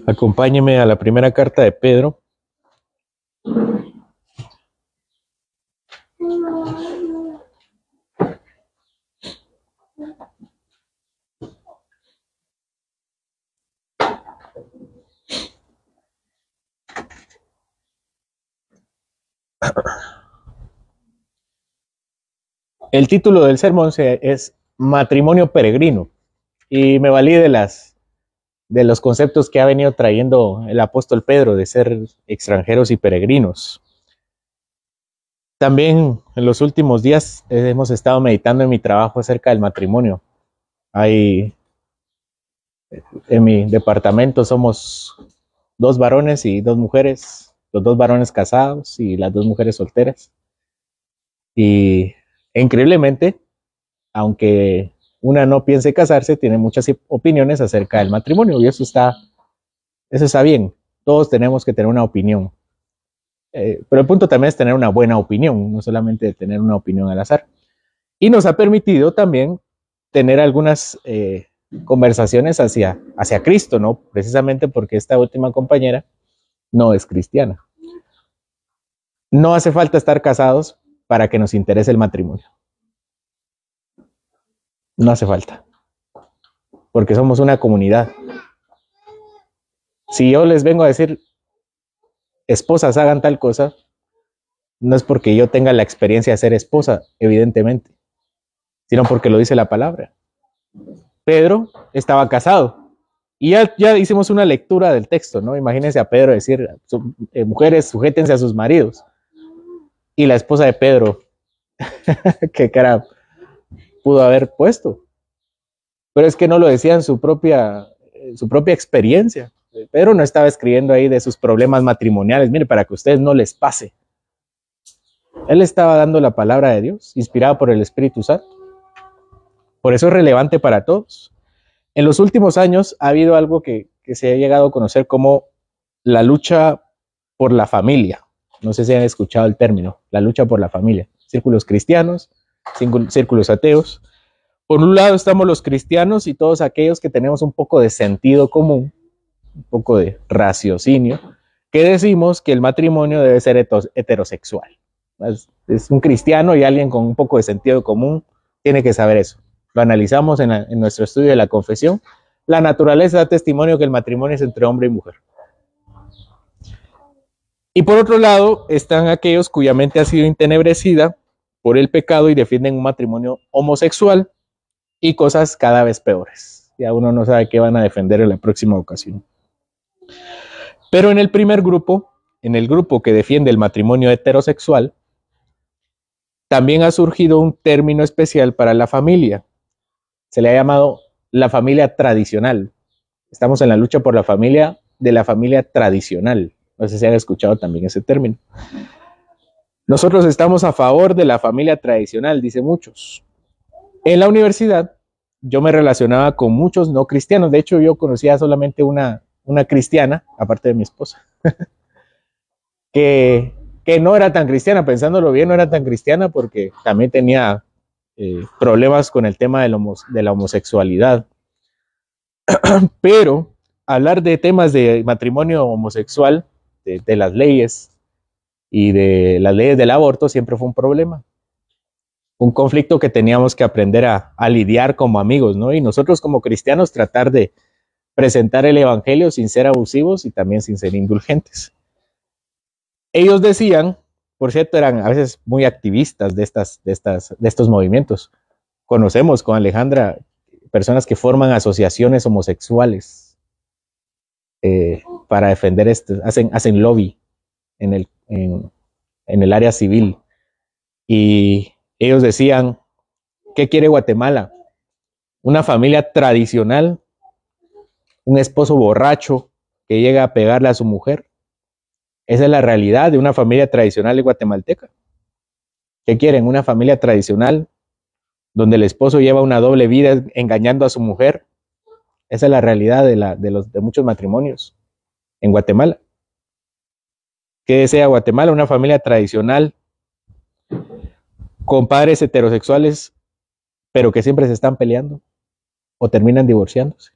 Acompáñeme a la primera carta de Pedro. El título del sermón es Matrimonio Peregrino, y me valí de los conceptos que ha venido trayendo el apóstol Pedro de ser extranjeros y peregrinos. También en los últimos días hemos estado meditando en mi trabajo acerca del matrimonio. En mi departamento somos 2 varones y 2 mujeres, los 2 varones casados y las 2 mujeres solteras. Y increíblemente, aunque una no piense casarse, tiene muchas opiniones acerca del matrimonio, y eso está bien. Todos tenemos que tener una opinión. Pero el punto también es tener una buena opinión, no solamente tener una opinión al azar. Y nos ha permitido también tener algunas conversaciones hacia Cristo, ¿no? Precisamente porque esta última compañera no es cristiana. No hace falta estar casados para que nos interese el matrimonio. No hace falta. Porque somos una comunidad. Si yo les vengo a decir, esposas hagan tal cosa, no es porque yo tenga la experiencia de ser esposa, evidentemente, sino porque lo dice la palabra. Pedro estaba casado. Y ya hicimos una lectura del texto, ¿no? Imagínense a Pedro decir, mujeres, sujétense a sus maridos. Y la esposa de Pedro, qué cara pudo haber puesto. Pero es que no lo decía en su propia experiencia. Pedro no estaba escribiendo ahí de sus problemas matrimoniales, mire, para que a ustedes no les pase. Él estaba dando la palabra de Dios, inspirada por el Espíritu Santo. Por eso es relevante para todos. En los últimos años ha habido algo que se ha llegado a conocer como la lucha por la familia. No sé si han escuchado el término, la lucha por la familia. Círculos cristianos, círculos ateos. Por un lado estamos los cristianos y todos aquellos que tenemos un poco de sentido común, un poco de raciocinio, que decimos que el matrimonio debe ser heterosexual. Es un cristiano y alguien con un poco de sentido común tiene que saber eso. Lo analizamos en nuestro estudio de la confesión. La naturaleza da testimonio que el matrimonio es entre hombre y mujer. Y por otro lado están aquellos cuya mente ha sido entenebrecida por el pecado y defienden un matrimonio homosexual y cosas cada vez peores. Ya uno no sabe qué van a defender en la próxima ocasión. Pero en el primer grupo, en el grupo que defiende el matrimonio heterosexual, también ha surgido un término especial para la familia. Se le ha llamado la familia tradicional. Estamos en la lucha por la familia de la familia tradicional. No sé si han escuchado también ese término. Nosotros estamos a favor de la familia tradicional, dice muchos. En la universidad yo me relacionaba con muchos no cristianos. De hecho, yo conocía solamente una cristiana, aparte de mi esposa, que no era tan cristiana. Pensándolo bien, no era tan cristiana porque también tenía problemas con el tema de la homosexualidad. Pero hablar de temas de matrimonio homosexual, de las leyes y de las leyes del aborto, siempre fue un problema. Un conflicto que teníamos que aprender a lidiar como amigos, ¿no? Y nosotros como cristianos tratar de presentar el evangelio sin ser abusivos y también sin ser indulgentes. Ellos decían, por cierto, eran a veces muy activistas de estos movimientos. Conocemos con Alejandra personas que forman asociaciones homosexuales para defender esto, hacen lobby en el área civil. Y ellos decían, ¿qué quiere Guatemala? Una familia tradicional, un esposo borracho que llega a pegarle a su mujer. Esa es la realidad de una familia tradicional guatemalteca. ¿Qué quieren? Una familia tradicional donde el esposo lleva una doble vida engañando a su mujer. Esa es la realidad de muchos matrimonios en Guatemala. ¿Qué desea Guatemala? Una familia tradicional con padres heterosexuales, pero que siempre se están peleando. o terminan divorciándose.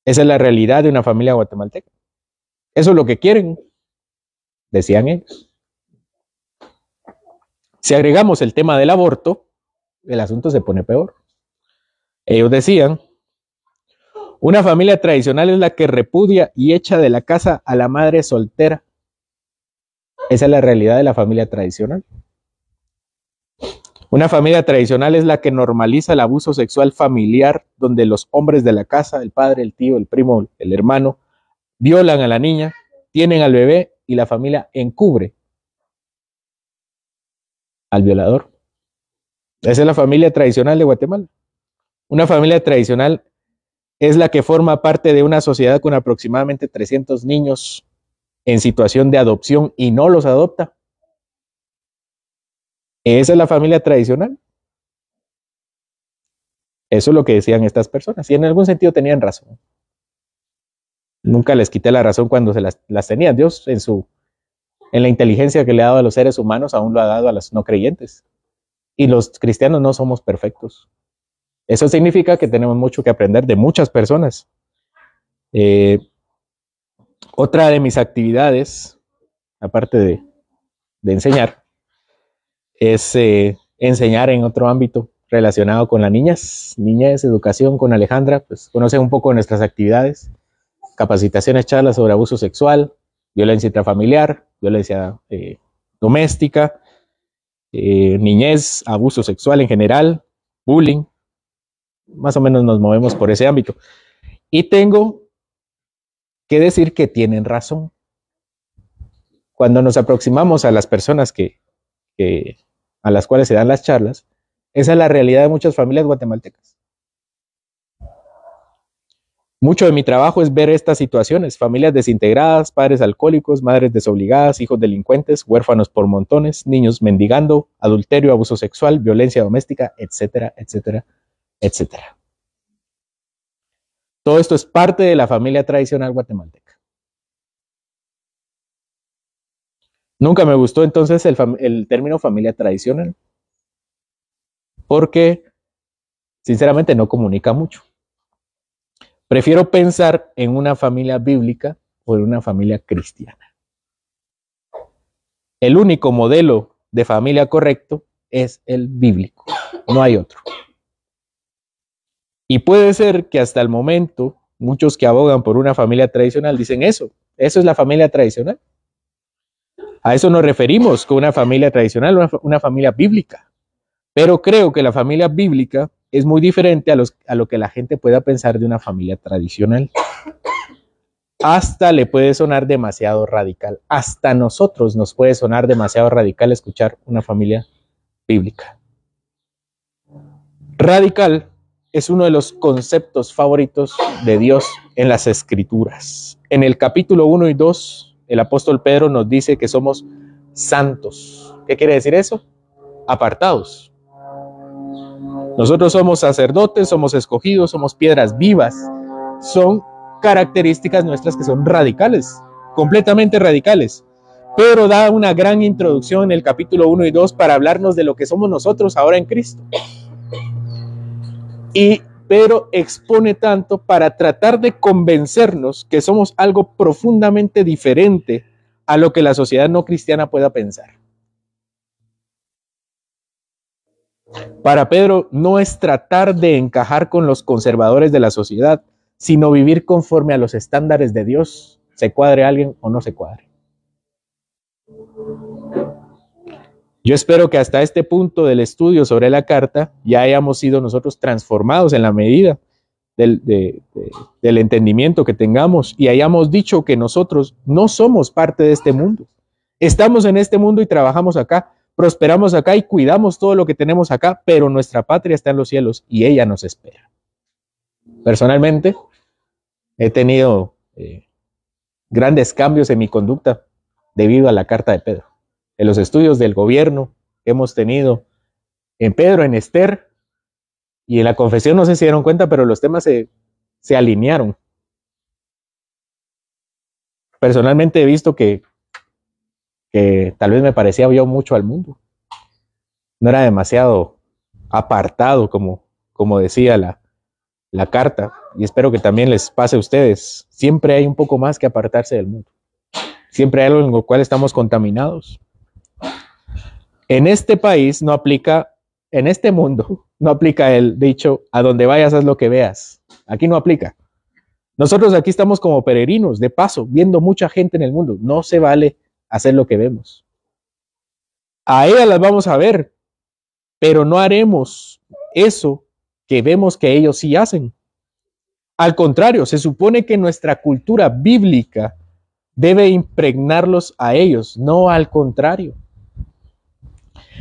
Esa es la realidad de una familia guatemalteca. Eso es lo que quieren, decían ellos. Si agregamos el tema del aborto, el asunto se pone peor. Ellos decían, una familia tradicional es la que repudia y echa de la casa a la madre soltera. Esa es la realidad de la familia tradicional. Una familia tradicional es la que normaliza el abuso sexual familiar, donde los hombres de la casa, el padre, el tío, el primo, el hermano, violan a la niña, tienen al bebé y la familia encubre al violador. Esa es la familia tradicional de Guatemala. Una familia tradicional es la que forma parte de una sociedad con aproximadamente 300 niños en situación de adopción y no los adopta. Esa es la familia tradicional. Eso es lo que decían estas personas. Y en algún sentido tenían razón. Nunca les quité la razón cuando se las tenían. Dios en la inteligencia que le ha dado a los seres humanos aún lo ha dado a los no creyentes. Y los cristianos no somos perfectos. Eso significa que tenemos mucho que aprender de muchas personas. Otra de mis actividades, aparte de enseñar, es enseñar en otro ámbito relacionado con las niñez, educación con Alejandra. Pues conocen un poco de nuestras actividades, capacitaciones, charlas sobre abuso sexual, violencia intrafamiliar, violencia doméstica, niñez, abuso sexual en general, bullying. Más o menos nos movemos por ese ámbito. Y tengo que decir que tienen razón. Cuando nos aproximamos a las personas a las cuales se dan las charlas, esa es la realidad de muchas familias guatemaltecas. Mucho de mi trabajo es ver estas situaciones: familias desintegradas, padres alcohólicos, madres desobligadas, hijos delincuentes, huérfanos por montones, niños mendigando, adulterio, abuso sexual, violencia doméstica, etcétera, etcétera, etcétera. Todo esto es parte de la familia tradicional guatemalteca. Nunca me gustó entonces el término familia tradicional, porque sinceramente no comunica mucho. Prefiero pensar en una familia bíblica o en una familia cristiana. El único modelo de familia correcto es el bíblico, no hay otro. Y puede ser que hasta el momento muchos que abogan por una familia tradicional dicen eso es la familia tradicional. A eso nos referimos con una familia tradicional, una familia bíblica. Pero creo que la familia bíblica es muy diferente a lo que la gente pueda pensar de una familia tradicional. Hasta le puede sonar demasiado radical. Hasta a nosotros nos puede sonar demasiado radical escuchar una familia bíblica. Radical es uno de los conceptos favoritos de Dios en las Escrituras. En el capítulo 1 y 2, el apóstol Pedro nos dice que somos santos. ¿Qué quiere decir eso? Apartados. Nosotros somos sacerdotes, somos escogidos, somos piedras vivas. Son características nuestras que son radicales, completamente radicales. Pedro da una gran introducción en el capítulo 1 y 2 para hablarnos de lo que somos nosotros ahora en Cristo. Y Pedro expone tanto para tratar de convencernos que somos algo profundamente diferente a lo que la sociedad no cristiana pueda pensar. Para Pedro no es tratar de encajar con los conservadores de la sociedad, sino vivir conforme a los estándares de Dios, se cuadre alguien o no se cuadre. Yo espero que hasta este punto del estudio sobre la carta ya hayamos sido nosotros transformados en la medida del entendimiento que tengamos y hayamos dicho que nosotros no somos parte de este mundo. Estamos en este mundo y trabajamos acá, prosperamos acá y cuidamos todo lo que tenemos acá, pero nuestra patria está en los cielos y ella nos espera. Personalmente, he tenido grandes cambios en mi conducta debido a la carta de Pedro. En los estudios del gobierno que hemos tenido en Pedro, en Esther y en la confesión, no sé si se dieron cuenta, pero los temas se alinearon. Personalmente he visto que tal vez me parecía yo mucho al mundo. No era demasiado apartado, como decía la carta, y espero que también les pase a ustedes, siempre hay un poco más que apartarse del mundo. Siempre hay algo en lo cual estamos contaminados. En este país no aplica, en este mundo no aplica el dicho, a donde vayas haz lo que veas. Aquí no aplica. Nosotros aquí estamos como peregrinos, de paso, viendo mucha gente en el mundo. No se vale hacer lo que vemos. A ellas las vamos a ver, pero no haremos eso que vemos que ellos sí hacen. Al contrario, se supone que nuestra cultura bíblica debe impregnarlos a ellos, no al contrario.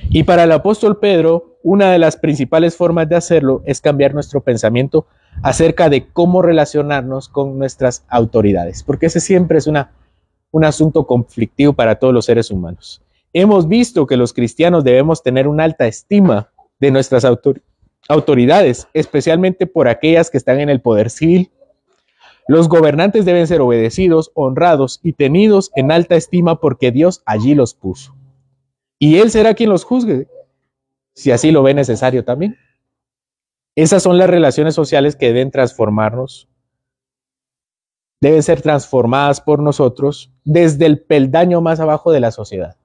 Y para el apóstol Pedro, una de las principales formas de hacerlo es cambiar nuestro pensamiento acerca de cómo relacionarnos con nuestras autoridades, porque ese siempre es un asunto conflictivo para todos los seres humanos. Hemos visto que los cristianos debemos tener una alta estima de nuestras autoridades, especialmente por aquellas que están en el poder civil. Los gobernantes deben ser obedecidos, honrados y tenidos en alta estima porque Dios allí los puso. Y Él será quien los juzgue, si así lo ve necesario también. Esas son las relaciones sociales que deben transformarnos, deben ser transformadas por nosotros desde el peldaño más abajo de la sociedad.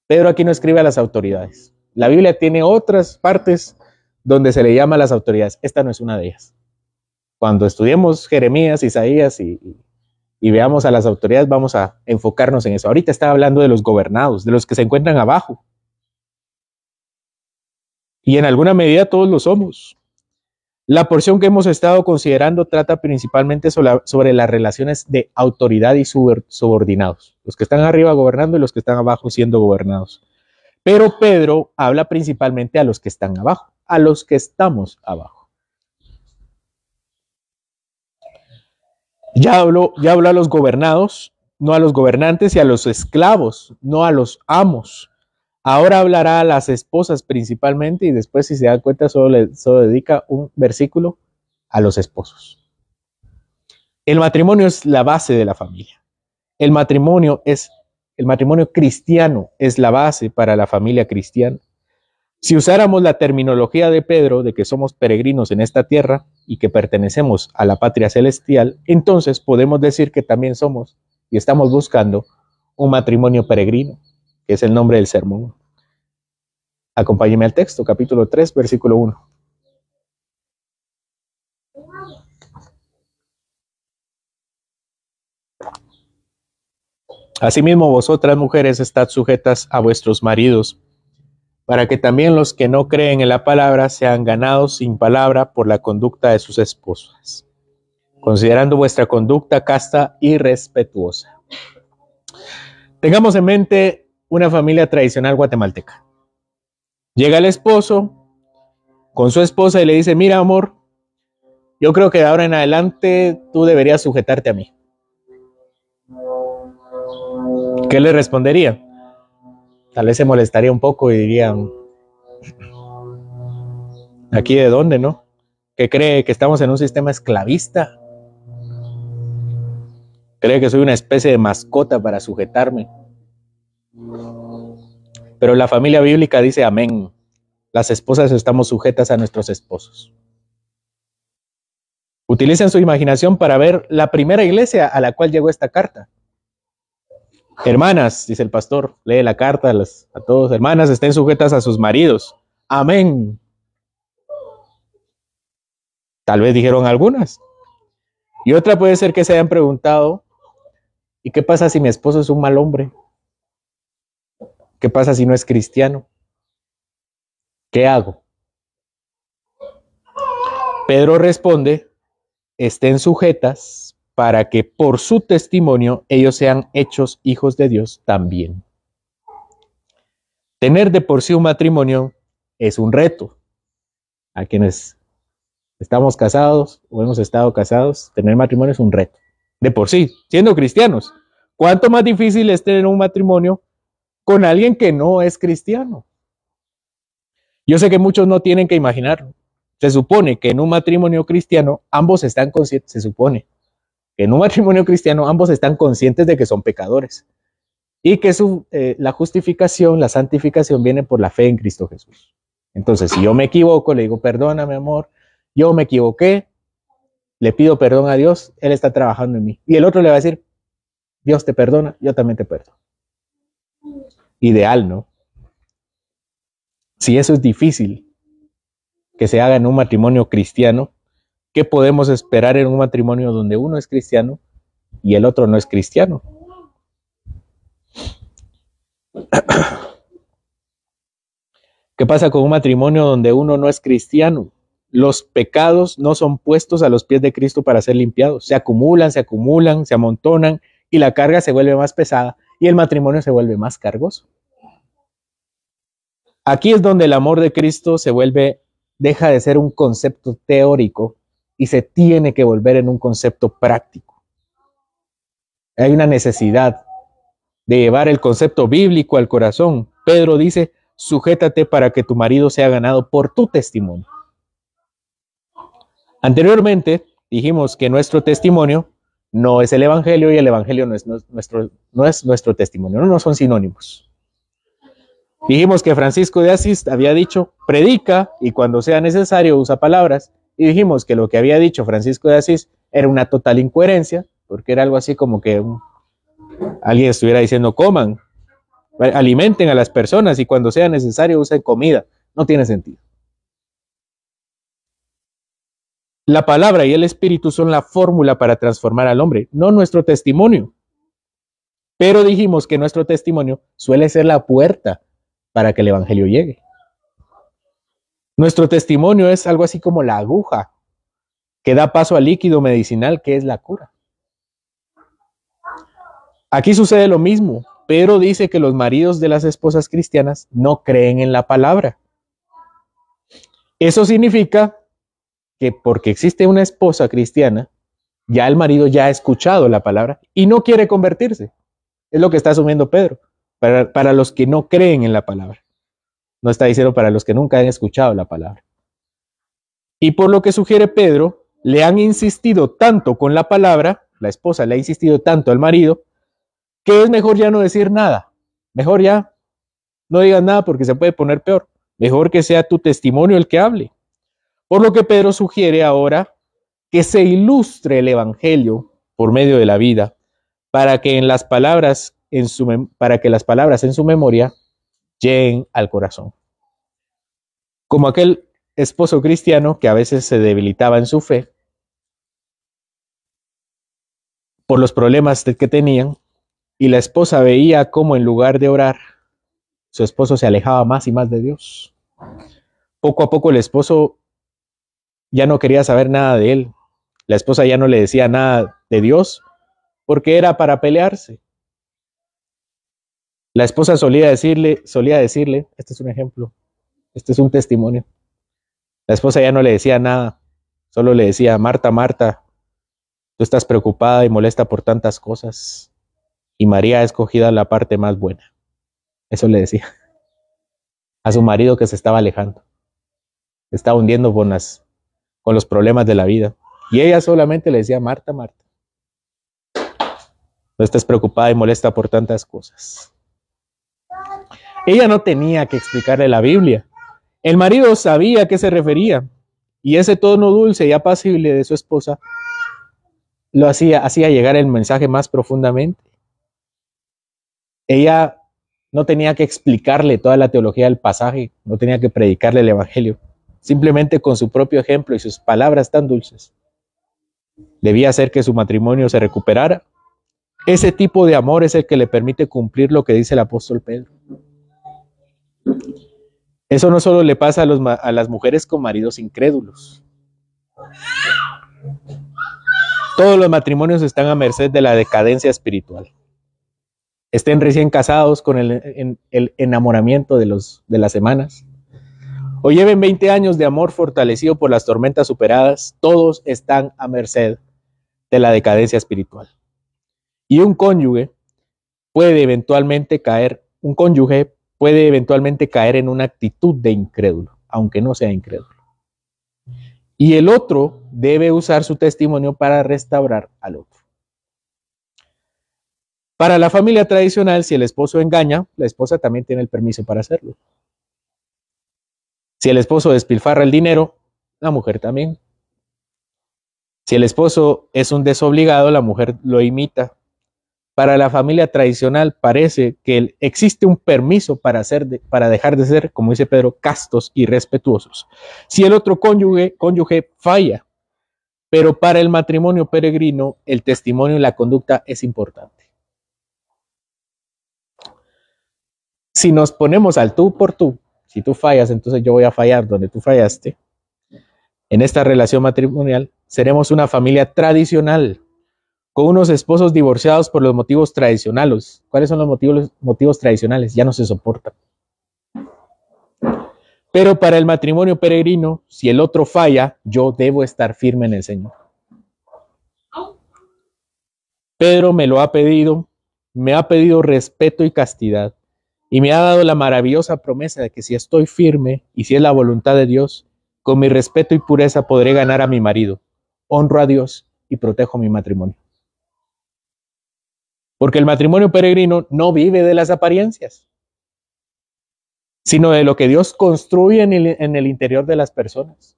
Pedro aquí no escribe a las autoridades. La Biblia tiene otras partes donde se le llama a las autoridades. Esta no es una de ellas. Cuando estudiemos Jeremías, Isaías y veamos a las autoridades, vamos a enfocarnos en eso. Ahorita estaba hablando de los gobernados, de los que se encuentran abajo. Y en alguna medida todos lo somos. La porción que hemos estado considerando trata principalmente sobre las relaciones de autoridad y subordinados. Los que están arriba gobernando y los que están abajo siendo gobernados. Pero Pedro habla principalmente a los que están abajo, a los que estamos abajo. Ya habló a los gobernados, no a los gobernantes, y a los esclavos, no a los amos. Ahora hablará a las esposas principalmente, y después, si se dan cuenta, solo dedica un versículo a los esposos. El matrimonio es la base de la familia. El matrimonio cristiano es la base para la familia cristiana. Si usáramos la terminología de Pedro de que somos peregrinos en esta tierra y que pertenecemos a la patria celestial, entonces podemos decir que también somos y estamos buscando un matrimonio peregrino, que es el nombre del sermón. Acompáñeme al texto, capítulo 3, versículo 1. Asimismo, vosotras mujeres estad sujetas a vuestros maridos, para que también los que no creen en la palabra sean ganados sin palabra por la conducta de sus esposas, considerando vuestra conducta casta y respetuosa. Tengamos en mente una familia tradicional guatemalteca. Llega el esposo con su esposa y le dice: mira, amor, yo creo que de ahora en adelante tú deberías sujetarte a mí. ¿Qué le respondería? Tal vez se molestaría un poco y diría: ¿aquí de dónde, no? ¿Qué cree? ¿Que estamos en un sistema esclavista? ¿Cree que soy una especie de mascota para sujetarme? Pero la familia bíblica dice amén. Las esposas estamos sujetas a nuestros esposos. Utilicen su imaginación para ver la primera iglesia a la cual llegó esta carta. Hermanas, dice el pastor, lee la carta a todos. Hermanas, estén sujetas a sus maridos. Amén. Tal vez dijeron algunas. Y otra puede ser que se hayan preguntado: ¿y qué pasa si mi esposo es un mal hombre? ¿Qué pasa si no es cristiano? ¿Qué hago? Pedro responde: estén sujetas para que por su testimonio ellos sean hechos hijos de Dios también. Tener de por sí un matrimonio es un reto. A quienes estamos casados o hemos estado casados, tener matrimonio es un reto. De por sí, siendo cristianos. ¿Cuánto más difícil es tener un matrimonio con alguien que no es cristiano? Yo sé que muchos no tienen que imaginarlo. Se supone que en un matrimonio cristiano ambos están conscientes, de que son pecadores y que la justificación, la santificación viene por la fe en Cristo Jesús. Entonces, si yo me equivoco, le digo: perdóname, amor, yo me equivoqué, le pido perdón a Dios, Él está trabajando en mí. Y el otro le va a decir, Dios te perdona, yo también te perdono. Ideal, ¿no? Si eso es difícil que se haga en un matrimonio cristiano, ¿qué podemos esperar en un matrimonio donde uno es cristiano y el otro no es cristiano? ¿Qué pasa con un matrimonio donde uno no es cristiano? Los pecados no son puestos a los pies de Cristo para ser limpiados. Se acumulan, se amontonan y la carga se vuelve más pesada y el matrimonio se vuelve más cargoso. Aquí es donde el amor de Cristo deja de ser un concepto teórico y se tiene que volver en un concepto práctico. Hay una necesidad de llevar el concepto bíblico al corazón. Pedro dice, sujétate para que tu marido sea ganado por tu testimonio. Anteriormente dijimos que nuestro testimonio no es el evangelio y el evangelio no es nuestro testimonio, no son sinónimos. Dijimos que Francisco de Asís había dicho, predica y cuando sea necesario usa palabras. Y dijimos que lo que había dicho Francisco de Asís era una total incoherencia, porque era algo así como que alguien estuviera diciendo, coman, alimenten a las personas y cuando sea necesario usen comida. No tiene sentido. La palabra y el espíritu son la fórmula para transformar al hombre, no nuestro testimonio. Pero dijimos que nuestro testimonio suele ser la puerta para que el evangelio llegue. Nuestro testimonio es algo así como la aguja que da paso al líquido medicinal que es la cura. Aquí sucede lo mismo. Pedro dice que los maridos de las esposas cristianas no creen en la palabra. Eso significa que porque existe una esposa cristiana, ya el marido ya ha escuchado la palabra y no quiere convertirse. Es lo que está asumiendo Pedro, para los que no creen en la palabra. No está diciendo para los que nunca han escuchado la palabra. Y por lo que sugiere Pedro, le han insistido tanto con la palabra, la esposa le ha insistido tanto al marido, que es mejor ya no decir nada. Mejor ya no digas nada porque se puede poner peor. Mejor que sea tu testimonio el que hable. Por lo que Pedro sugiere ahora que se ilustre el evangelio por medio de la vida para que las palabras en su memoria lleguen al corazón. Como aquel esposo cristiano que a veces se debilitaba en su fe por los problemas que tenían y la esposa veía cómo en lugar de orar, su esposo se alejaba más y más de Dios. Poco a poco el esposo ya no quería saber nada de él. La esposa ya no le decía nada de Dios porque era para pelearse. La esposa solía decirle, este es un ejemplo, este es un testimonio. La esposa ya no le decía nada, solo le decía, Marta, Marta, tú estás preocupada y molesta por tantas cosas y María ha escogido la parte más buena. Eso le decía a su marido que se estaba alejando, se estaba hundiendo con los problemas de la vida. Y ella solamente le decía, Marta, Marta, no estés preocupada y molesta por tantas cosas. Ella no tenía que explicarle la Biblia. El marido sabía a qué se refería y ese tono dulce y apacible de su esposa lo hacía llegar el mensaje más profundamente. Ella no tenía que explicarle toda la teología del pasaje, no tenía que predicarle el evangelio. Simplemente con su propio ejemplo y sus palabras tan dulces, debía hacer que su matrimonio se recuperara. Ese tipo de amor es el que le permite cumplir lo que dice el apóstol Pedro. Eso no solo le pasa a las mujeres con maridos incrédulos. Todos los matrimonios están a merced de la decadencia espiritual. Estén recién casados con el enamoramiento de las semanas, o lleven 20 años de amor fortalecido por las tormentas superadas, todos están a merced de la decadencia espiritual. Y un cónyuge puede eventualmente caer en una actitud de incrédulo, aunque no sea incrédulo. Y el otro debe usar su testimonio para restaurar al otro. Para la familia tradicional, si el esposo engaña, la esposa también tiene el permiso para hacerlo. Si el esposo despilfarra el dinero, la mujer también Si el esposo es un desobligado, la mujer lo imita. Para la familia tradicional parece que existe un permiso para dejar de ser, como dice Pedro, castos y respetuosos. Si el otro cónyuge falla, pero para el matrimonio peregrino el testimonio y la conducta es importante. Si nos ponemos al tú por tú, si tú fallas, entonces yo voy a fallar donde tú fallaste. En esta relación matrimonial seremos una familia tradicional, con unos esposos divorciados por los motivos tradicionales. ¿Cuáles son los motivos tradicionales? Ya no se soportan. Pero para el matrimonio peregrino, si el otro falla, yo debo estar firme en el Señor. Pedro me lo ha pedido, me ha pedido respeto y castidad, y me ha dado la maravillosa promesa de que si estoy firme y si es la voluntad de Dios, con mi respeto y pureza podré ganar a mi marido, honro a Dios y protejo mi matrimonio. Porque el matrimonio peregrino no vive de las apariencias, sino de lo que Dios construye en el interior de las personas.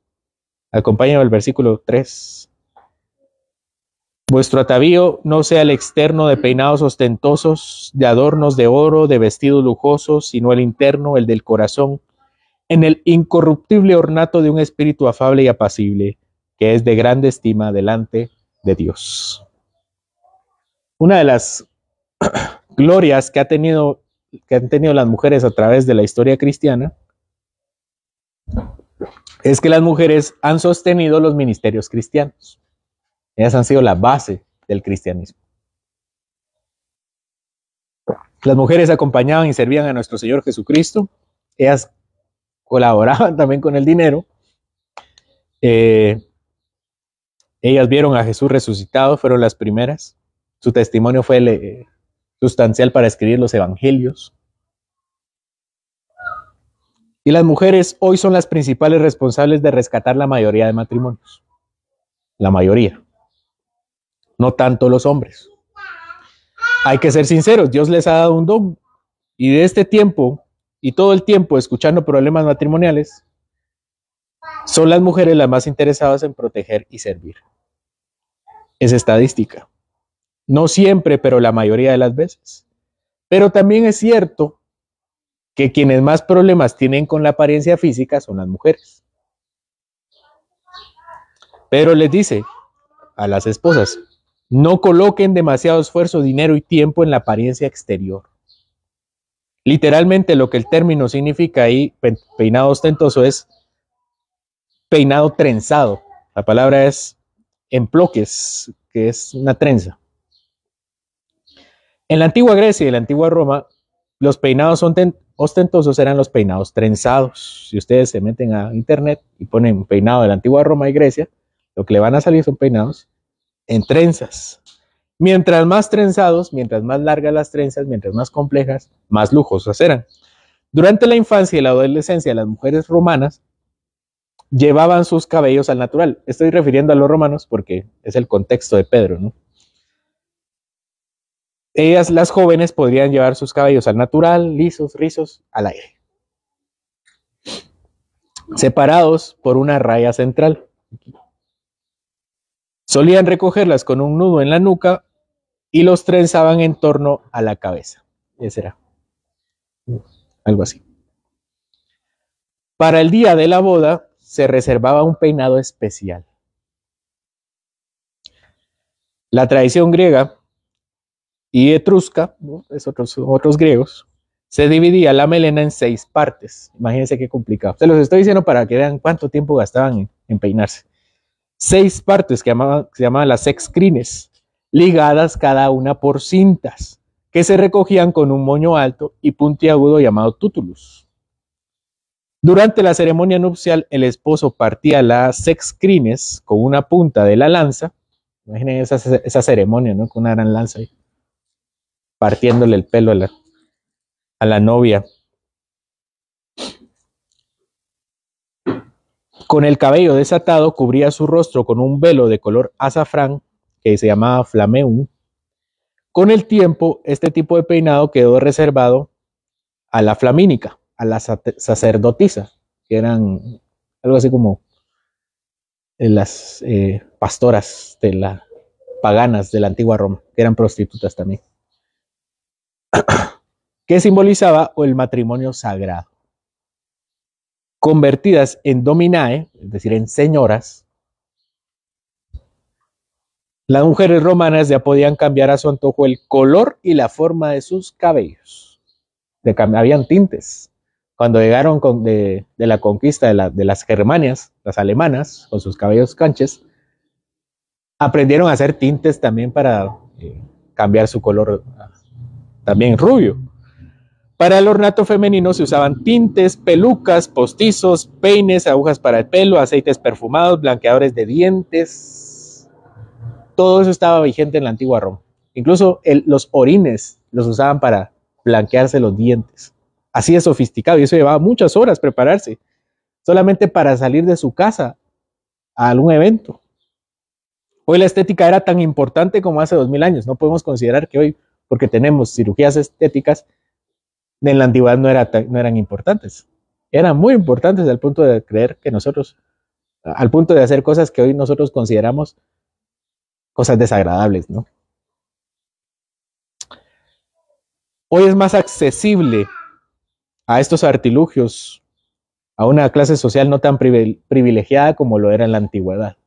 Acompáñame al versículo 3. Vuestro atavío no sea el externo de peinados ostentosos, de adornos de oro, de vestidos lujosos, sino el interno, el del corazón, en el incorruptible ornato de un espíritu afable y apacible, que es de grande estima delante de Dios. Una de las glorias que han tenido las mujeres a través de la historia cristiana es que las mujeres han sostenido los ministerios cristianos. Ellas han sido la base del cristianismo. Las mujeres acompañaban y servían a nuestro Señor Jesucristo. Ellas colaboraban también con el dinero. Ellas vieron a Jesús resucitado, fueron las primeras. Su testimonio fue sustancial para escribir los evangelios. Y las mujeres hoy son las principales responsables de rescatar la mayoría de matrimonios. La mayoría. No tanto los hombres. Hay que ser sinceros, Dios les ha dado un don. Y de este tiempo, y todo el tiempo escuchando problemas matrimoniales, son las mujeres las más interesadas en proteger y servir. Es estadística. No siempre, pero la mayoría de las veces. Pero también es cierto que quienes más problemas tienen con la apariencia física son las mujeres. Pero les dice a las esposas, no coloquen demasiado esfuerzo, dinero y tiempo en la apariencia exterior. Literalmente lo que el término significa ahí, peinado ostentoso, es peinado trenzado. La palabra es emploques, que es una trenza. En la antigua Grecia y la antigua Roma, los peinados ostentosos eran los peinados trenzados. Si ustedes se meten a internet y ponen peinado de la antigua Roma y Grecia, lo que le van a salir son peinados en trenzas. Mientras más trenzados, mientras más largas las trenzas, mientras más complejas, más lujosas eran. Durante la infancia y la adolescencia, las mujeres romanas llevaban sus cabellos al natural. Estoy refiriendo a los romanos porque es el contexto de Pedro, ¿no? Ellas, las jóvenes, podrían llevar sus cabellos al natural, lisos, rizos, al aire, separados por una raya central. Solían recogerlas con un nudo en la nuca y los trenzaban en torno a la cabeza. Ese era algo así. Para el día de la boda se reservaba un peinado especial. La tradición griega y etrusca, ¿no? Es otros griegos, se dividía la melena en 6 partes. Imagínense qué complicado. Se los estoy diciendo para que vean cuánto tiempo gastaban en peinarse. 6 partes que se llamaban las sexcrines, ligadas cada una por cintas, que se recogían con un moño alto y puntiagudo llamado tutulus. Durante la ceremonia nupcial, el esposo partía las sexcrines con una punta de la lanza. Imaginen esa ceremonia, ¿no? Con una gran lanza ahí, partiéndole el pelo a la novia. Con el cabello desatado cubría su rostro con un velo de color azafrán que se llamaba flameum. Con el tiempo, este tipo de peinado quedó reservado a la flamínica, a la sacerdotisa, que eran algo así como las pastoras paganas de la antigua Roma, que eran prostitutas también, que simbolizaba el matrimonio sagrado. Convertidas en dominae, es decir, en señoras, las mujeres romanas ya podían cambiar a su antojo el color y la forma de sus cabellos. Habían tintes. Cuando llegaron de la conquista de las Germanias, las alemanas, con sus cabellos canches, aprendieron a hacer tintes también para cambiar su color, también rubio. Para el ornato femenino se usaban tintes, pelucas, postizos, peines, agujas para el pelo, aceites perfumados, blanqueadores de dientes. Todo eso estaba vigente en la antigua Roma. Incluso los orines los usaban para blanquearse los dientes. Así de sofisticado, y eso llevaba muchas horas prepararse, solamente para salir de su casa a algún evento. Hoy la estética era tan importante como hace 2000 años. No podemos considerar que hoy, porque tenemos cirugías estéticas, en la antigüedad no eran importantes. Eran muy importantes al punto de creer que nosotros, al punto de hacer cosas que hoy nosotros consideramos cosas desagradables, ¿no? Hoy es más accesible a estos artilugios a una clase social no tan privilegiada como lo era en la antigüedad.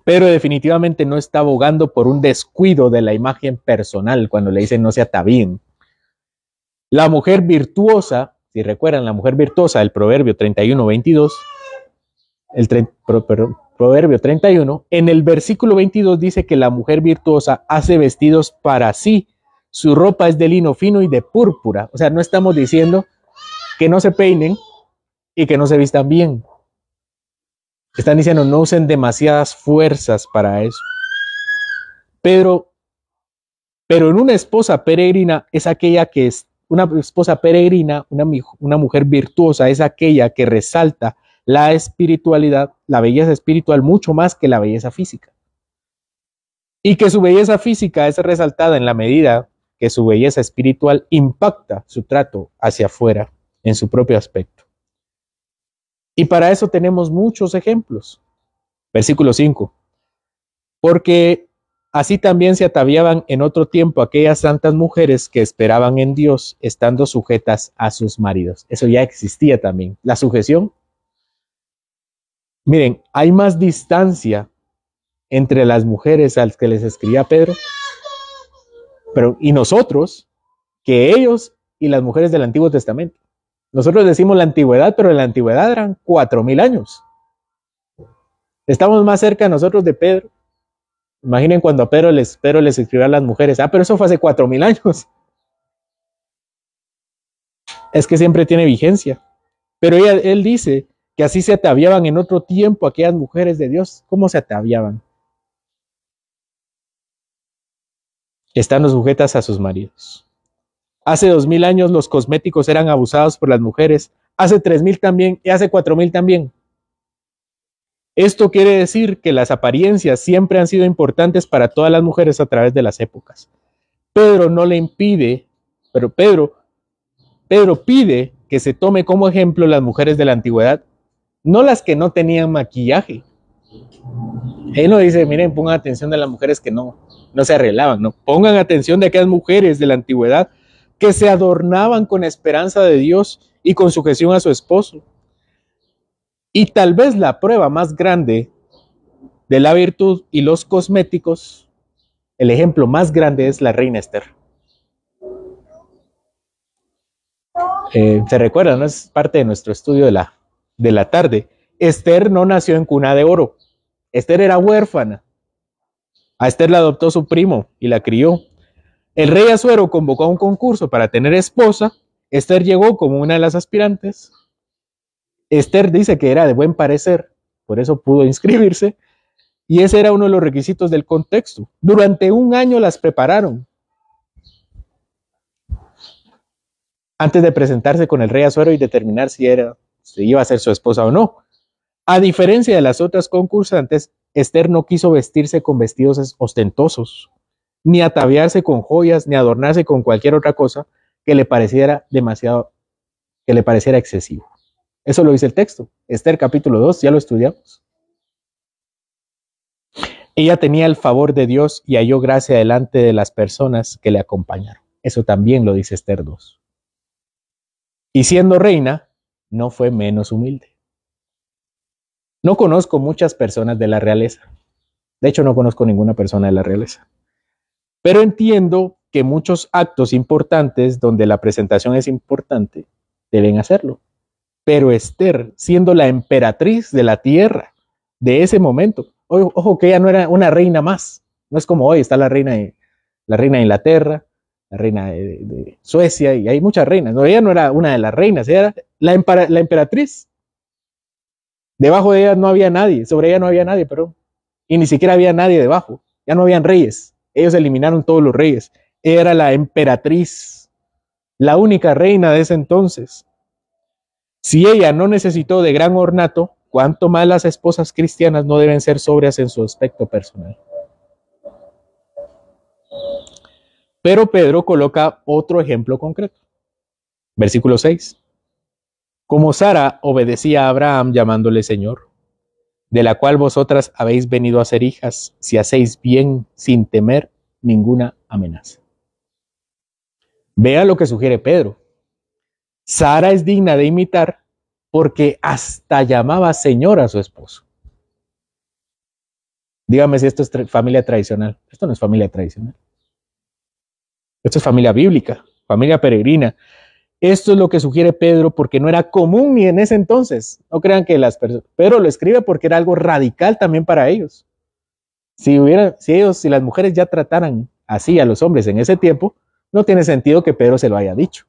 Pero definitivamente no está abogando por un descuido de la imagen personal cuando le dicen no se atavíen. La mujer virtuosa, si recuerdan, la mujer virtuosa, el Proverbio 31:22, Proverbio 31, en el versículo 22 dice que la mujer virtuosa hace vestidos para sí, su ropa es de lino fino y de púrpura. O sea, no estamos diciendo que no se peinen y que no se vistan bien. Están diciendo no usen demasiadas fuerzas para eso. Pero en una esposa peregrina es aquella que es una esposa peregrina, una mujer virtuosa es aquella que resalta la espiritualidad, la belleza espiritual mucho más que la belleza física. Y que su belleza física es resaltada en la medida que su belleza espiritual impacta su trato hacia afuera en su propio aspecto. Y para eso tenemos muchos ejemplos. Versículo 5. Porque así también se ataviaban en otro tiempo aquellas santas mujeres que esperaban en Dios, estando sujetas a sus maridos. Eso ya existía también. La sujeción. Miren, hay más distancia entre las mujeres a las que les escribía Pedro, y nosotros, que ellos y las mujeres del Antiguo Testamento. Nosotros decimos la antigüedad, pero en la antigüedad eran 4000 años. Estamos más cerca nosotros de Pedro. Imaginen cuando a Pedro les escribió a las mujeres, pero eso fue hace 4000 años. Es que siempre tiene vigencia. Pero él dice que así se ataviaban en otro tiempo aquellas mujeres de Dios. ¿Cómo se ataviaban? Estando sujetas a sus maridos. Hace 2000 años los cosméticos eran abusados por las mujeres. Hace 3000 también y hace 4000 también. Esto quiere decir que las apariencias siempre han sido importantes para todas las mujeres a través de las épocas. Pedro no le impide, pero Pedro pide que se tome como ejemplo las mujeres de la antigüedad, no las que no tenían maquillaje. Él no dice, miren, pongan atención de las mujeres que no se arreglaban, no. Pongan atención de aquellas mujeres de la antigüedad que se adornaban con esperanza de Dios y con sujeción a su esposo. Y tal vez la prueba más grande de la virtud y los cosméticos, el ejemplo más grande es la reina Esther. ¿Se recuerdan? ¿No? Es parte de nuestro estudio de la tarde. Esther no nació en cuna de oro. Esther era huérfana. A Esther la adoptó su primo y la crió. El rey Asuero convocó a un concurso para tener esposa. Esther llegó como una de las aspirantes. Esther dice que era de buen parecer, por eso pudo inscribirse, y ese era uno de los requisitos del contexto. Durante un año las prepararon antes de presentarse con el rey Asuero y determinar si iba a ser su esposa o no. A diferencia de las otras concursantes, Esther no quiso vestirse con vestidos ostentosos, ni ataviarse con joyas, ni adornarse con cualquier otra cosa que le pareciera excesivo. Eso lo dice el texto. Esther capítulo 2, ya lo estudiamos. Ella tenía el favor de Dios y halló gracia delante de las personas que le acompañaron. Eso también lo dice Esther 2. Y siendo reina, no fue menos humilde. No conozco muchas personas de la realeza. De hecho, no conozco ninguna persona de la realeza. Pero entiendo que muchos actos importantes donde la presentación es importante, deben hacerlo. Pero Esther, siendo la emperatriz de la tierra de ese momento, ojo que ella no era una reina más. No es como hoy está la reina de Inglaterra, la reina de Suecia, y hay muchas reinas. No, ella no era una de las reinas, ella era la emperatriz. Debajo de ella no había nadie, sobre ella no había nadie, perdón. Y ni siquiera había nadie debajo. Ya no habían reyes. Ellos eliminaron todos los reyes. Ella era la emperatriz, la única reina de ese entonces. Si ella no necesitó de gran ornato, ¿cuánto más las esposas cristianas no deben ser sobrias en su aspecto personal? Pero Pedro coloca otro ejemplo concreto. Versículo 6. Como Sara obedecía a Abraham llamándole Señor, de la cual vosotras habéis venido a ser hijas, si hacéis bien sin temer ninguna amenaza. Vea lo que sugiere Pedro. Sara es digna de imitar porque hasta llamaba Señor a su esposo. Dígame si esto es familia tradicional. Esto no es familia tradicional. Esto es familia bíblica, familia peregrina. Esto es lo que sugiere Pedro porque no era común ni en ese entonces. No crean que las personas... Pedro lo escribe porque era algo radical también para ellos. Si las mujeres ya trataran así a los hombres en ese tiempo, no tiene sentido que Pedro se lo haya dicho.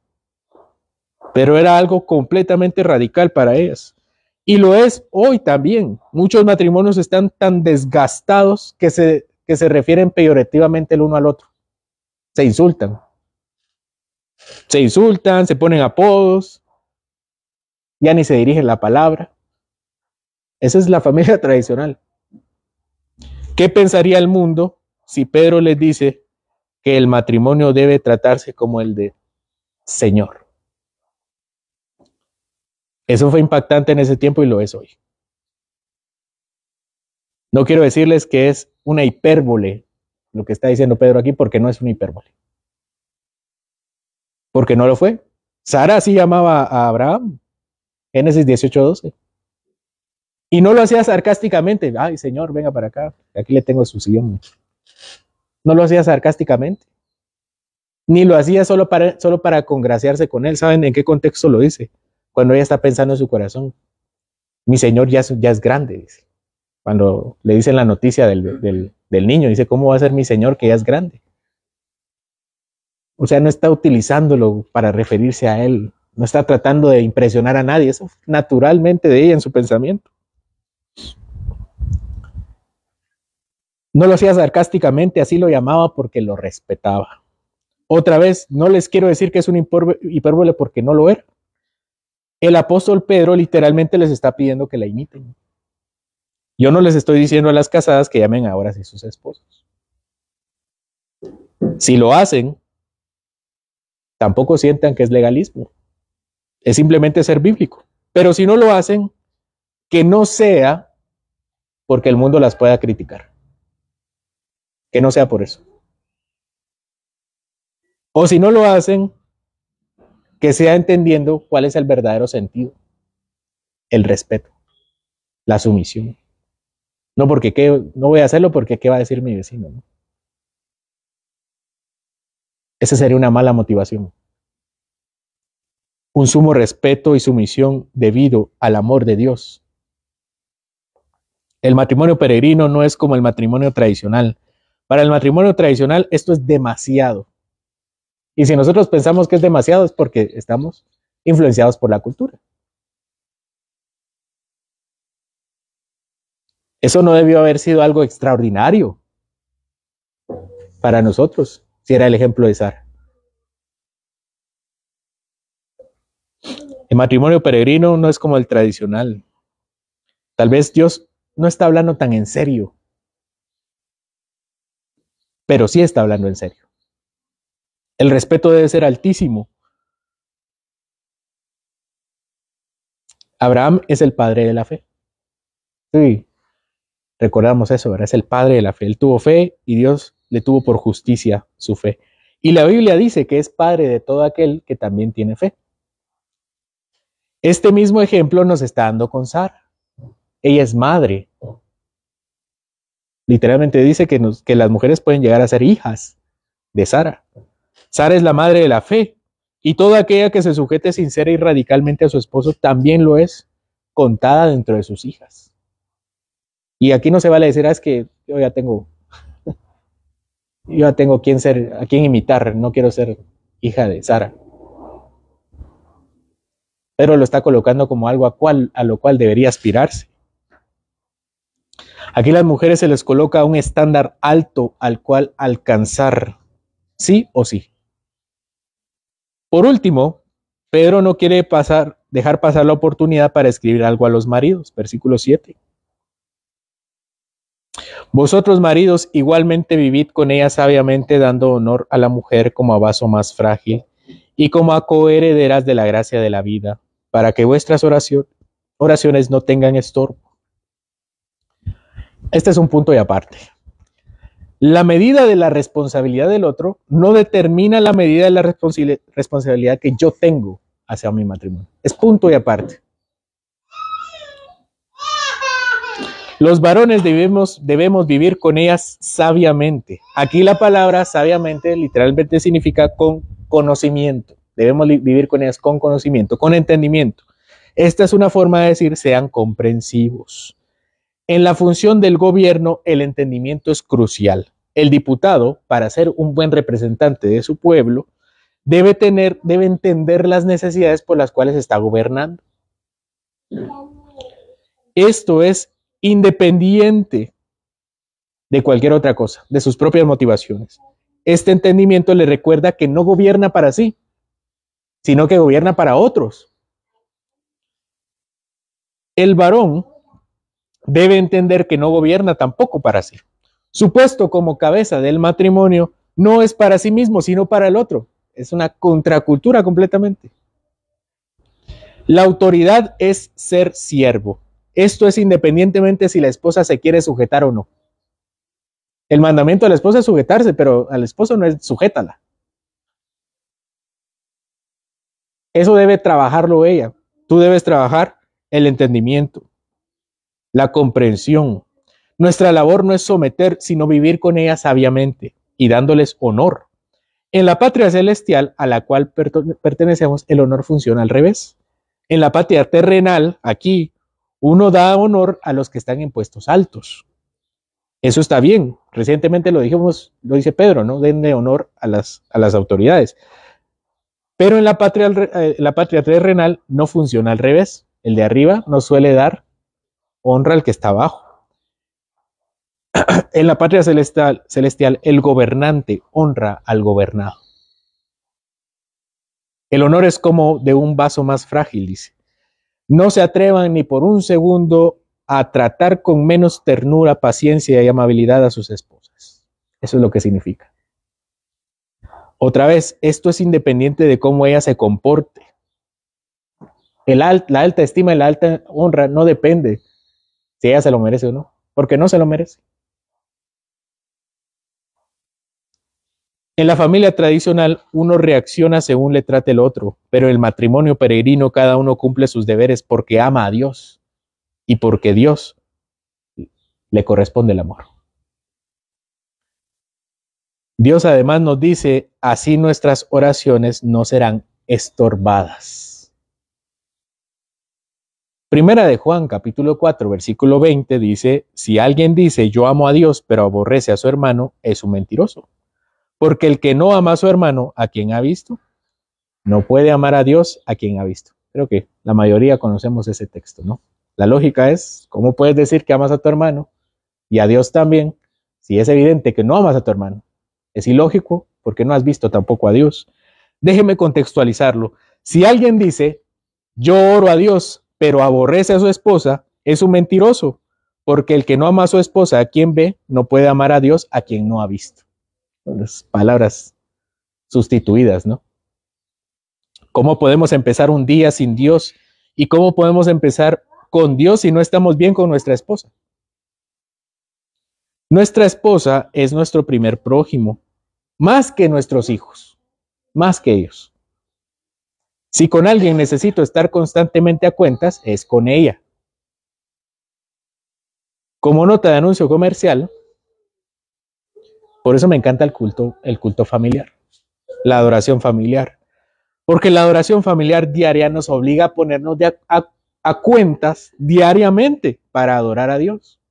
Pero era algo completamente radical para ellas. Y lo es hoy también. Muchos matrimonios están tan desgastados que se refieren peyorativamente el uno al otro. Se insultan, se ponen apodos, ya ni se dirigen la palabra. Esa es la familia tradicional. ¿Qué pensaría el mundo si Pedro les dice que el matrimonio debe tratarse como el de Señor? Eso fue impactante en ese tiempo y lo es hoy. No quiero decirles que es una hipérbole lo que está diciendo Pedro aquí, porque no es una hipérbole. Porque no lo fue. Sara sí llamaba a Abraham, Génesis 18:12. Y no lo hacía sarcásticamente. Ay, Señor, venga para acá. Aquí le tengo su sillón. No lo hacía sarcásticamente. Ni lo hacía solo para congraciarse con él. ¿Saben en qué contexto lo dice? Cuando ella está pensando en su corazón. Mi Señor ya es grande, dice. Cuando le dicen la noticia del niño, dice, ¿cómo va a ser mi Señor que ya es grande? O sea, no está utilizándolo para referirse a él. No está tratando de impresionar a nadie. Eso naturalmente de ella en su pensamiento. No lo hacía sarcásticamente, así lo llamaba porque lo respetaba. Otra vez, no les quiero decir que es un hipérbole porque no lo era. El apóstol Pedro literalmente les está pidiendo que la imiten. Yo no les estoy diciendo a las casadas que llamen ahora a sus esposos. Si lo hacen, tampoco sientan que es legalismo. Es simplemente ser bíblico. Pero si no lo hacen, que no sea porque el mundo las pueda criticar. Que no sea por eso. O si no lo hacen, que sea entendiendo cuál es el verdadero sentido. El respeto, la sumisión. No voy a hacerlo porque qué va a decir mi vecino, ¿no? Esa sería una mala motivación. Un sumo respeto y sumisión debido al amor de Dios. El matrimonio peregrino no es como el matrimonio tradicional. Para el matrimonio tradicional esto es demasiado. Y si nosotros pensamos que es demasiado es porque estamos influenciados por la cultura. Eso no debió haber sido algo extraordinario para nosotros, si era el ejemplo de Sara. El matrimonio peregrino no es como el tradicional. Tal vez Dios no está hablando tan en serio, pero sí está hablando en serio. El respeto debe ser altísimo. Abraham es el padre de la fe. Sí, recordamos eso, ¿verdad? Es el padre de la fe. Él tuvo fe y Dios le tuvo por justicia su fe. Y la Biblia dice que es padre de todo aquel que también tiene fe. Este mismo ejemplo nos está dando con Sara. Ella es madre. Literalmente dice que las mujeres pueden llegar a ser hijas de Sara. Sara es la madre de la fe. Y toda aquella que se sujete sincera y radicalmente a su esposo también lo es, contada dentro de sus hijas. Y aquí no se vale decir, es que yo ya tengo a quién imitar, no quiero ser hija de Sara. Pero lo está colocando como algo a lo cual debería aspirarse. Aquí a las mujeres se les coloca un estándar alto al cual alcanzar, sí o sí. Por último, Pedro no quiere dejar pasar la oportunidad para escribir algo a los maridos. Versículo 7. Vosotros, maridos, igualmente vivid con ella sabiamente, dando honor a la mujer como a vaso más frágil y como a coherederas de la gracia de la vida, para que vuestras oraciones no tengan estorbo. Este es un punto y aparte. La medida de la responsabilidad del otro no determina la medida de la responsabilidad que yo tengo hacia mi matrimonio. Es punto y aparte. Los varones debemos vivir con ellas sabiamente. Aquí la palabra sabiamente literalmente significa con conocimiento. Debemos vivir con ellas con conocimiento, con entendimiento. Esta es una forma de decir sean comprensivos. En la función del gobierno, el entendimiento es crucial. El diputado, para ser un buen representante de su pueblo, debe entender las necesidades por las cuales está gobernando. Esto es independiente de cualquier otra cosa, de sus propias motivaciones. Este entendimiento le recuerda que no gobierna para sí, sino que gobierna para otros. El varón debe entender que no gobierna tampoco para sí. Su puesto como cabeza del matrimonio no es para sí mismo, sino para el otro. Es una contracultura completamente. La autoridad es ser siervo. Esto es independientemente si la esposa se quiere sujetar o no. El mandamiento de la esposa es sujetarse, pero al esposo no es sujétala. Eso debe trabajarlo ella. Tú debes trabajar el entendimiento, la comprensión. Nuestra labor no es someter, sino vivir con ella sabiamente y dándoles honor. En la patria celestial a la cual pertenecemos, el honor funciona al revés. En la patria terrenal, aquí, uno da honor a los que están en puestos altos. Eso está bien. Recientemente lo dice Pedro, ¿no? Denle honor a las autoridades. Pero en la patria terrenal no funciona al revés. El de arriba no suele dar honra al que está abajo. En la patria celestial, el gobernante honra al gobernado. El honor es como de un vaso más frágil, dice. No se atrevan ni por un segundo a tratar con menos ternura, paciencia y amabilidad a sus esposas. Eso es lo que significa. Otra vez, esto es independiente de cómo ella se comporte. La alta estima y la alta honra no depende si ella se lo merece o no, porque no se lo merece. En la familia tradicional, uno reacciona según le trate el otro, pero en el matrimonio peregrino cada uno cumple sus deberes porque ama a Dios y porque Dios le corresponde el amor. Dios además nos dice, así nuestras oraciones no serán estorbadas. Primera de Juan, capítulo 4, versículo 20, dice, si alguien dice, yo amo a Dios, pero aborrece a su hermano, es un mentiroso. Porque el que no ama a su hermano, ¿a quien ha visto? No puede amar a Dios, a quien ha visto. Creo que la mayoría conocemos ese texto, ¿no? La lógica es, ¿cómo puedes decir que amas a tu hermano y a Dios también, si es evidente que no amas a tu hermano? Es ilógico porque no has visto tampoco a Dios. Déjeme contextualizarlo. Si alguien dice, yo oro a Dios, pero aborrece a su esposa, es un mentiroso, porque el que no ama a su esposa, a quien ve, no puede amar a Dios, a quien no ha visto. Las palabras sustituidas, ¿no? ¿Cómo podemos empezar un día sin Dios ¿Y cómo podemos empezar con Dios si no estamos bien con nuestra esposa? Nuestra esposa es nuestro primer prójimo, más que nuestros hijos, más que ellos. Si con alguien necesito estar constantemente a cuentas, es con ella. Como nota de anuncio comercial, por eso me encanta el culto familiar, la adoración familiar. Porque la adoración familiar diaria nos obliga a ponernos a cuentas diariamente para adorar a Dios.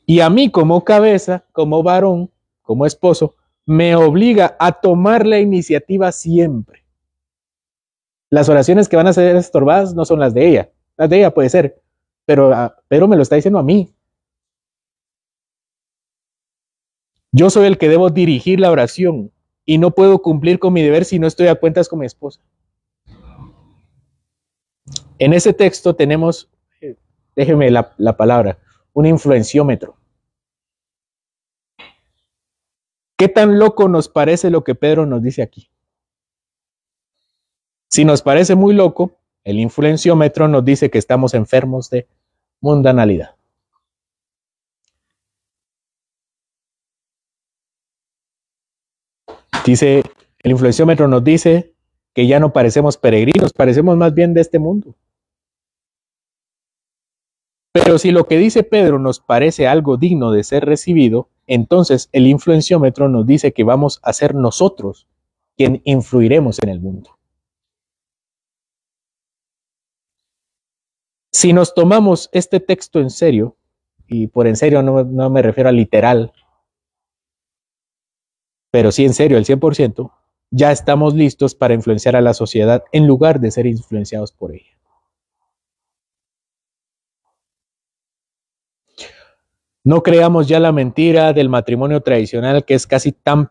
Y a mí como cabeza, como varón, como esposo, me obliga a tomar la iniciativa siempre. Las oraciones que van a ser estorbadas no son las de ella. Las de ella puede ser, pero me lo está diciendo a mí. Yo soy el que debo dirigir la oración y no puedo cumplir con mi deber si no estoy a cuentas con mi esposa. En ese texto tenemos, déjeme la palabra, un influenciómetro. ¿Qué tan loco nos parece lo que Pedro nos dice aquí? Si nos parece muy loco, el influenciómetro nos dice que estamos enfermos de mundanalidad. Dice, el influenciómetro nos dice que ya no parecemos peregrinos, parecemos más bien de este mundo. Pero si lo que dice Pedro nos parece algo digno de ser recibido, entonces el influenciómetro nos dice que vamos a ser nosotros quien influiremos en el mundo. Si nos tomamos este texto en serio, y por en serio no me refiero a literal, pero sí en serio, el 100%, ya estamos listos para influenciar a la sociedad en lugar de ser influenciados por ella. No creamos ya la mentira del matrimonio tradicional que es casi tan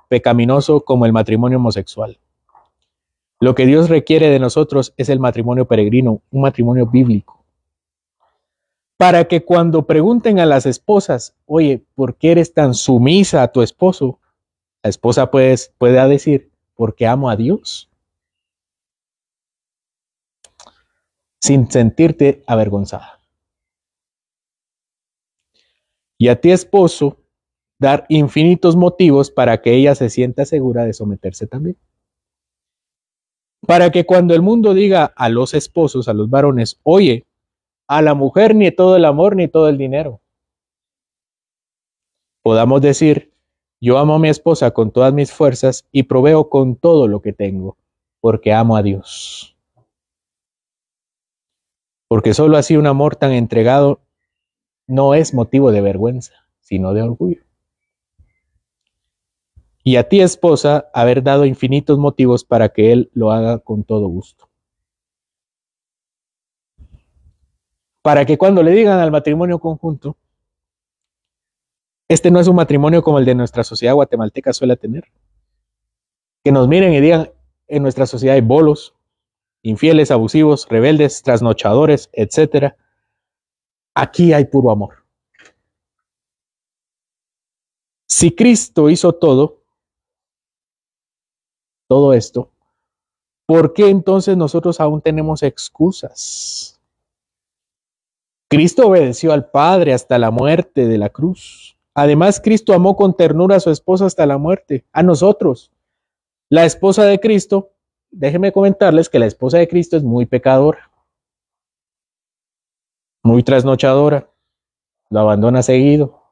pecaminoso como el matrimonio homosexual. Lo que Dios requiere de nosotros es el matrimonio peregrino, un matrimonio bíblico. Para que cuando pregunten a las esposas, oye, ¿por qué eres tan sumisa a tu esposo? La esposa pueda decir, porque amo a Dios. Sin sentirte avergonzada. Y a ti, esposo, dar infinitos motivos para que ella se sienta segura de someterse también. Para que cuando el mundo diga a los esposos, a los varones, oye, a la mujer ni todo el amor ni todo el dinero, podamos decir, yo amo a mi esposa con todas mis fuerzas y proveo con todo lo que tengo, porque amo a Dios. Porque solo así un amor tan entregado no es motivo de vergüenza, sino de orgullo. Y a ti, esposa, haber dado infinitos motivos para que él lo haga con todo gusto. Para que cuando le digan al matrimonio conjunto, este no es un matrimonio como el de nuestra sociedad guatemalteca suele tener. Que nos miren y digan, en nuestra sociedad hay bolos, infieles, abusivos, rebeldes, trasnochadores, etc. Aquí hay puro amor. Si Cristo hizo todo esto, ¿por qué entonces nosotros aún tenemos excusas? Cristo obedeció al Padre hasta la muerte de la cruz. Además, Cristo amó con ternura a su esposa hasta la muerte, a nosotros. La esposa de Cristo, déjenme comentarles que la esposa de Cristo es muy pecadora, muy trasnochadora, lo abandona seguido.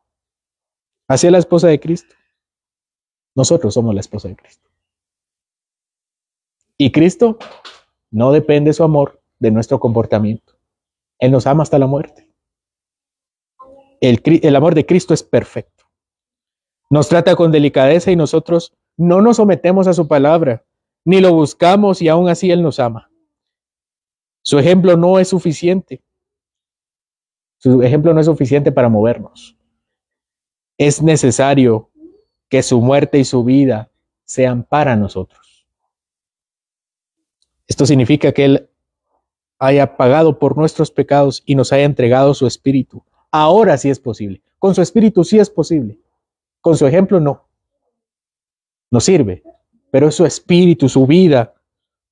Así es la esposa de Cristo. Nosotros somos la esposa de Cristo. Y Cristo no depende su amor de nuestro comportamiento. Él nos ama hasta la muerte. El amor de Cristo es perfecto. Nos trata con delicadeza y nosotros no nos sometemos a su palabra, ni lo buscamos y aún así Él nos ama. Su ejemplo no es suficiente. Su ejemplo no es suficiente para movernos. Es necesario que su muerte y su vida sean para nosotros. Esto significa que Él haya pagado por nuestros pecados y nos haya entregado su espíritu. Ahora sí es posible. Con su espíritu sí es posible. Con su ejemplo no. No sirve. Pero es su espíritu, su vida,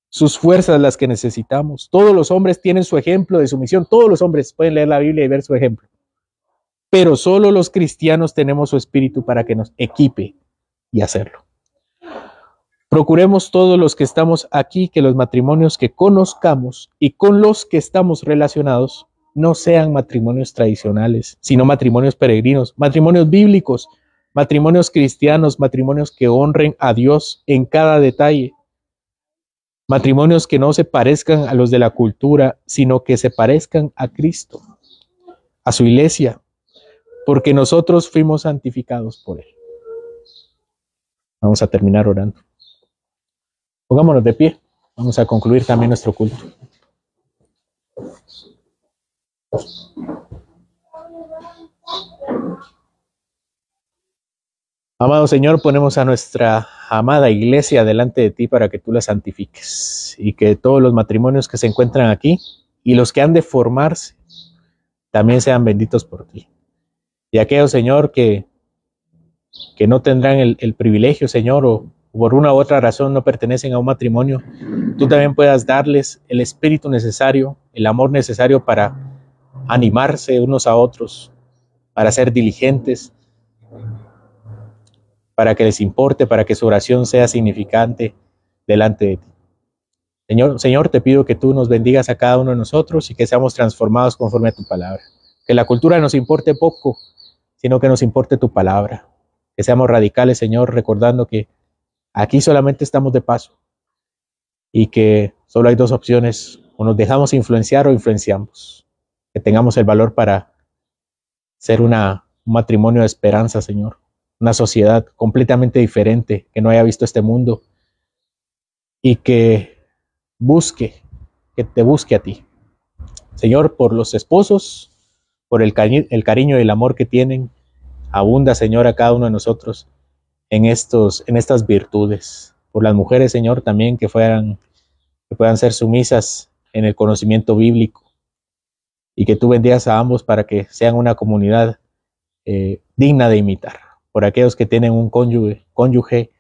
sus fuerzas las que necesitamos. Todos los hombres tienen su ejemplo de sumisión. Todos los hombres pueden leer la Biblia y ver su ejemplo. Pero solo los cristianos tenemos su espíritu para que nos equipe y hacerlo. Procuremos todos los que estamos aquí que los matrimonios que conozcamos y con los que estamos relacionados no sean matrimonios tradicionales, sino matrimonios peregrinos, matrimonios bíblicos, matrimonios cristianos, matrimonios que honren a Dios en cada detalle, matrimonios que no se parezcan a los de la cultura, sino que se parezcan a Cristo, a su iglesia, porque nosotros fuimos santificados por Él. Vamos a terminar orando. Pongámonos de pie. Vamos a concluir también nuestro culto. Amado Señor, ponemos a nuestra amada iglesia delante de ti para que tú la santifiques y que todos los matrimonios que se encuentran aquí y los que han de formarse también sean benditos por ti. Y aquellos, Señor, que no tendrán el privilegio, Señor, o por una u otra razón no pertenecen a un matrimonio, tú también puedas darles el espíritu necesario, el amor necesario para animarse unos a otros, para ser diligentes, para que les importe, para que su oración sea significante delante de ti. Señor, te pido que tú nos bendigas a cada uno de nosotros y que seamos transformados conforme a tu palabra. Que la cultura nos importe poco, sino que nos importe tu palabra. Que seamos radicales, Señor, recordando que aquí solamente estamos de paso y que solo hay dos opciones: o nos dejamos influenciar o influenciamos. Que tengamos el valor para ser un matrimonio de esperanza, Señor. Una sociedad completamente diferente que no haya visto este mundo y que te busque a ti. Señor, por los esposos, por el cariño y el amor que tienen, abunda, Señor, a cada uno de nosotros en estas virtudes. Por las mujeres, Señor, también que puedan ser sumisas en el conocimiento bíblico y que tú bendigas a ambos para que sean una comunidad digna de imitar. Por aquellos que tienen un cónyuge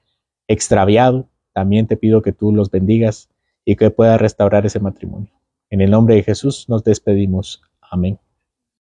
extraviado, también te pido que tú los bendigas y que puedas restaurar ese matrimonio. En el nombre de Jesús nos despedimos. Amén.